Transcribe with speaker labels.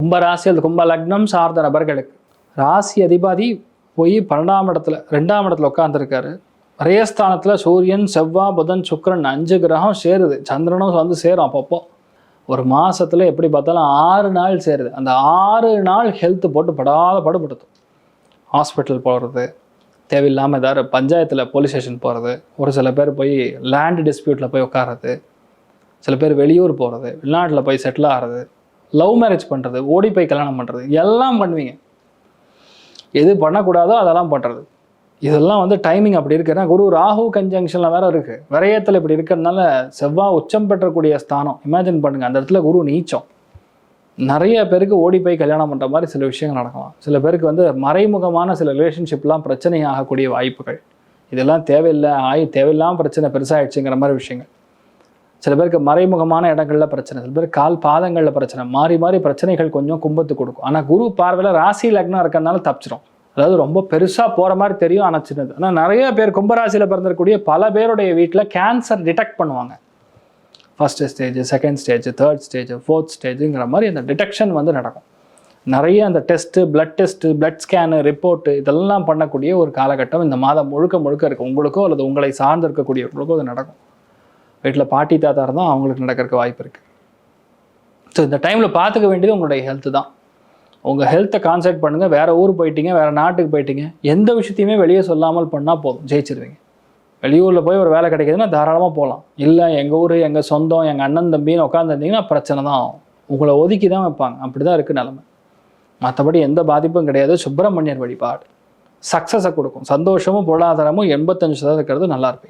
Speaker 1: கும்ப ராசி அல்லது கும்ப லக்னம் சார்ந்த நபர்களுக்கு ராசி அதிபதி போய் 12ஆம் இடத்துல 2ஆம் இடத்துல உட்காந்துருக்காரு. விரயஸ்தானத்தில் சூரியன், செவ்வாய், புதன், சுக்கிரன் 5 கிரகம் சேருது. சந்திரனும் வந்து சேரும். அப்பப்போ ஒரு மாதத்தில் எப்படி பார்த்தாலும் 6 நாள் சேருது. அந்த 6 நாள் ஹெல்த்து போட்டு படுபடுத்தும். ஹாஸ்பிட்டல் போகிறது, தேவையில்லாமல் ஏதாவது பஞ்சாயத்தில் போலீஸ் ஸ்டேஷன் போகிறது, ஒரு சில பேர் போய் லேண்ட் டிஸ்பியூட்டில் போய் உட்கார்றது, சில பேர் வெளியூர் போகிறது, வெளிநாட்டில் போய் செட்டில் ஆகிறது, லவ் மேரேஜ் பண்ணுறது, ஓடி போய் கல்யாணம் பண்ணுறது, எல்லாம் பண்ணுவீங்க. எது பண்ணக்கூடாதோ அதெல்லாம் பண்ணுறது. இதெல்லாம் வந்து டைமிங் அப்படி இருக்குன்னா குரு ராகு கன்ஜங்ஷனில் வேறு இருக்குது. விரயத்தில் இப்படி இருக்கிறதுனால செவ்வாய் உச்சம் பெற்றக்கூடிய ஸ்தானம். இமேஜின் பண்ணுங்கள், அந்த இடத்துல குரு நீச்சம். நிறைய பேருக்கு ஓடி போய் கல்யாணம் பண்ணுற மாதிரி சில விஷயங்கள் நடக்கலாம். சில பேருக்கு வந்து மறைமுகமான சில ரிலேஷன்ஷிப்லாம் பிரச்சனை ஆகக்கூடிய வாய்ப்புகள். இதெல்லாம் தேவையில்லாமல் பிரச்சனை பெருசாகிடுச்சுங்கிற மாதிரி விஷயங்கள். சில பேருக்கு மறைமுகமான இடங்களில் பிரச்சனை, சில பேருக்கு கால் பாதங்களில் பிரச்சனை, மாறி மாறி பிரச்சனைகள் கொஞ்சம் கும்பத்து கொடுக்கும். ஆனால் குரு பார்வையில் ராசி லக்னம் இருக்கிறதுனால தப்பிச்சிடும். அதாவது ரொம்ப பெருசாக போகிற மாதிரி தெரியும், ஆனால் சின்னது. ஆனால் நிறைய பேர் கும்பராசியில் பிறந்திருக்கக்கூடிய பல பேருடைய வீட்டில் கேன்சர் டிடெக்ட் பண்ணுவாங்க. First stage, second stage, third stage, fourth ஸ்டேஜுங்கிற மாதிரி அந்த டிடெக்ஷன் வந்து நடக்கும். நிறைய அந்த டெஸ்ட்டு, பிளட் ஸ்கேனு, ரிப்போர்ட்டு இதெல்லாம் பண்ணக்கூடிய ஒரு காலகட்டம் இந்த மாதம் முழுக்க இருக்குது. உங்களுக்கோ அல்லது உங்களை சார்ந்து இருக்கக்கூடியவங்களுக்கோ அது நடக்கும். வீட்டில் பாட்டி தாத்தா இருந்தால் அவங்களுக்கு நடக்கிறதுக்கு வாய்ப்பு இருக்குது. ஸோ இந்த டைமில் பார்த்துக்க வேண்டியது உங்களுடைய ஹெல்த்து தான். உங்கள் ஹெல்த்தை கான்சன்ட்ரேட் பண்ணுங்கள். வேறு ஊர் போயிட்டீங்க, வேறு நாட்டுக்கு போயிட்டீங்க, எந்த விஷயத்தையுமே வெளியே சொல்லாமல் பண்ணால் போதும், ஜெயிச்சிருவீங்க. வெளியூரில் போய் ஒரு வேலை கிடைக்குதுன்னா தாராளமாக போகலாம். இல்லை எங்கள் ஊர், எங்கள் சொந்தம், எங்கள் அண்ணன் தம்பின்னு உட்காந்துருந்தீங்கன்னா பிரச்சனை தான் ஆகும். உங்களை ஒதுக்கி தான் வைப்பாங்க. அப்படி தான் இருக்குது நிலைமை. மற்றபடி எந்த பாதிப்பும் கிடையாது. சுப்பிரமணியர் வழிபாடு சக்ஸஸை கொடுக்கும். சந்தோஷமும் பொருளாதாரமும் 85% இருக்கிறது. நல்லா இருப்பீங்க.